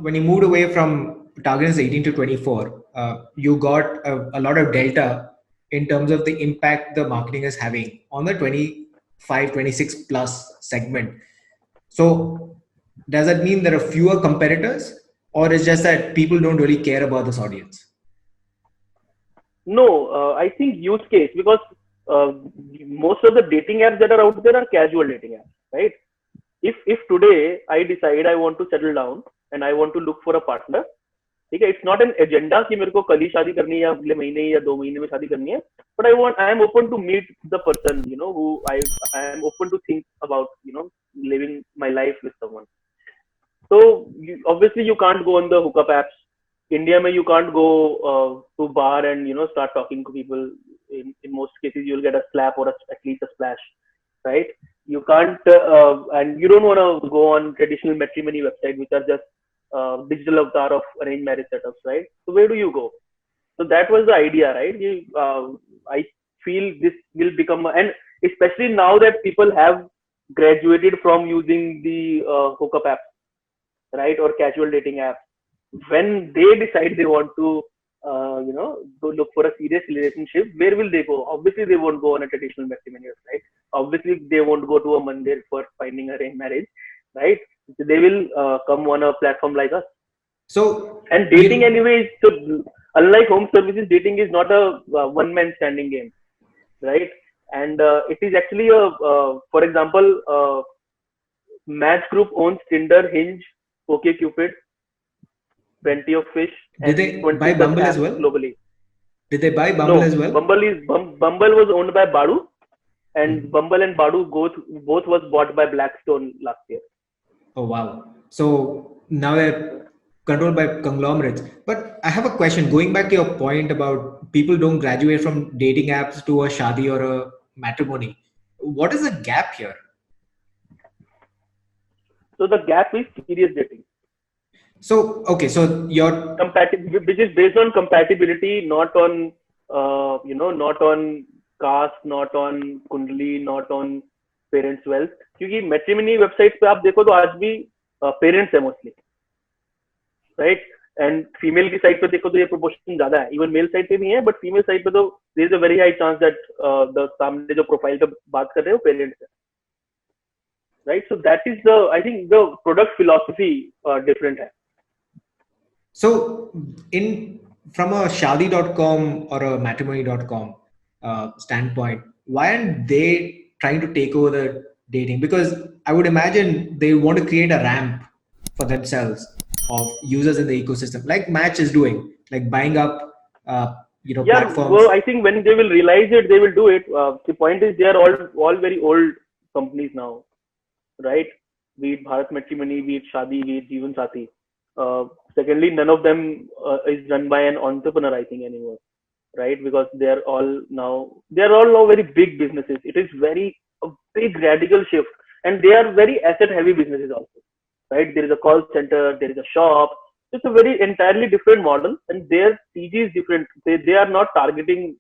when you moved away from targets 18 to 24, you got a lot of delta in terms of the impact the marketing is having on the 25, 26 plus segment. So does that mean there are fewer competitors, or is just that people don't really care about this audience? No, I think use case, because uh, most of the dating apps that are out there are casual dating apps, right? If today I decide I want to settle down and I want to look for a partner, ठीक है, it's not an agenda कि मेरे को कल ही शादी करनी है या अगले महीने या 2 महीने में शादी करनी है, but I am open to meet the person, who I am open to think about, living my life with someone. So obviously you can't go on the hookup apps. India mein you can't go to bar and start talking to people. In most cases you'll get a slap or at least a splash, right? You can't and you don't want to go on traditional matrimony website which are just digital avatar of arranged marriage setups, right? So where do you go? So that was the idea, right? I feel this will become, and especially now that people have graduated from using the hookup apps, right, or casual dating apps, when they decide they want to go look for a serious relationship, where will they go? Obviously they won't go on a traditional matrimony, right? Obviously they won't go to a mandir for finding arranged marriage, right? So they will come on a platform like us. So, And dating anyway, so unlike home services, dating is not a one man standing game, right? And it is actually a for example, Match Group owns Tinder, Hinge, OkCupid, Plenty of Fish, did and they 20 buy such Bumble as apps well? globally. Did they buy Bumble as No, well? Bumble was owned by Badu, and Hmm. Bumble and Badu both was bought by Blackstone last year. Oh, wow. So now they're controlled by conglomerates. But I have a question going back to your point about people don't graduate from dating apps to a shadi or a matrimony. What is the gap here? So the gap is serious dating, So, okay, so you're which is based on compatibility, not on not on caste, not on kundali, not on parents' wealth. क्योंकि matrimony websites पे आप देखो तो आज भी parents है mostly, right? And female की side पे देखो तो ये proportion ज़्यादा है. Even male side पे भी है, but female side पे तो there is a very high chance that the सामने जो profile पे बात कर रहे हो parents है, right? So that is I think the product philosophy different है. so in from a shadi.com or a matrimony.com standpoint, why aren't they trying to take over the dating? Because I would imagine they want to create a ramp for themselves of users in the ecosystem, like Match is doing, like buying up, Yeah, platforms. well, I think when they will realize it, they will do it. The point is, they are all very old companies now, right? Be it Bharat Matrimony, be it Shadi, be it Jeevan Sathi. Secondly, none of them is run by an entrepreneur, I think, anymore, right? Because they are all now very big businesses. It is a big radical shift, and they are very asset heavy businesses also, right? There is a call center, there is a shop. It's a very entirely different model, and their CG is different. They are not targeting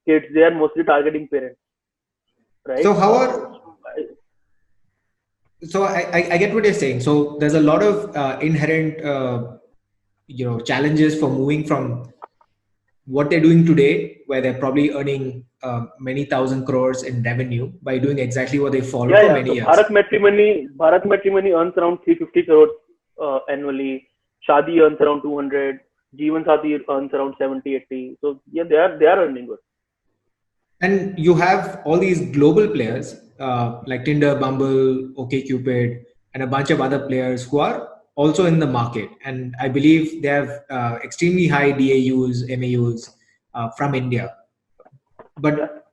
kids; they are mostly targeting parents, right? So how are so I get what you're saying. So there's a lot of inherent challenges for moving from what they're doing today, where they're probably earning many thousand crores in revenue by doing exactly what they followed Yeah, for yeah. many So years. Bharat Matrimony earns around 350 crores annually. Shadi earns around 200. Jeevan Sathi earns around 70, 80. So yeah, they are earning good. And you have all these global players like Tinder, Bumble, OkCupid, and a bunch of other players who are also in the market. And I believe they have extremely high DAUs, MAUs from India. Yeah. But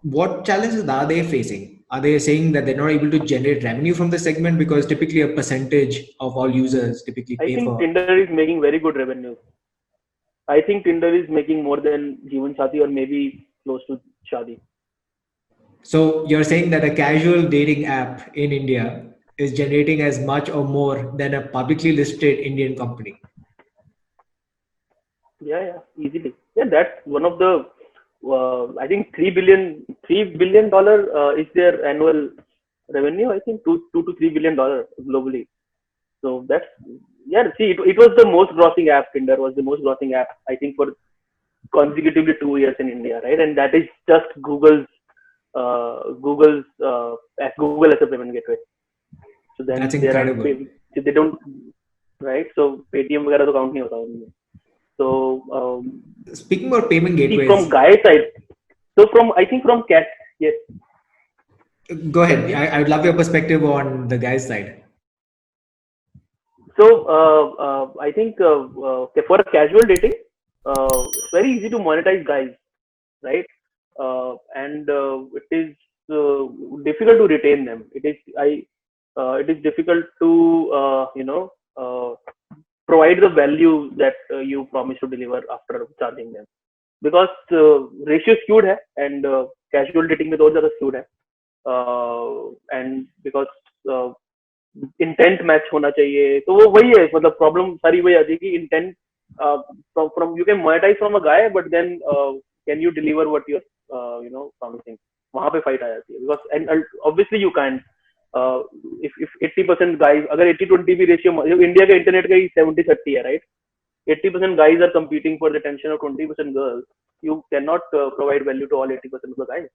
what challenges are they facing? Are they saying that they're not able to generate revenue from the segment because typically a percentage of all users typically I pay think for? Tinder is making very good revenue. I think Tinder is making more than Jeevan Sathi or maybe close to Shadi. So you're saying that a casual dating app in India is generating as much or more than a publicly listed Indian company. Yeah, yeah, easily. Yeah, that's one of the. I think $3 billion is their annual revenue. I think two to $3 billion globally. So that's, yeah, Yeah, see, it was the most grossing app. Tinder was the most grossing app, I think, for consecutively 2 years in India, right? And that is just Google as a payment gateway. So That's then there are incredible. so they don't, right? So Paytm वगैरह तो count नहीं होता उनमें. So Speaking about payment see, from gateways, guy side, so from I think from cat, yes, go tell ahead. me. I would love your perspective on the guy's side. So I think for casual dating, it's very easy to monetize guys, right? And it is difficult to retain them. It is difficult to provide the value that you promise to deliver after charging them, because ratio skewed है, and casual dating में तो और ज़्यादा skewed है, and because uh, intent match होना चाहिए, तो वो वही है, मतलब प्रॉब्लम सारी वही आती है कि intent from you can monetize from a guy, but then can you deliver what you're promising, वहां पे फाइट आ जाती है, because and obviously you can't, if 80% guys, अगर 80-20 भी रेशियो, इंडिया का इंटरनेट का ही 70-30 है, right? 80% guys are competing for the attention of 20% girls. You cannot provide value to all 80% of the guys.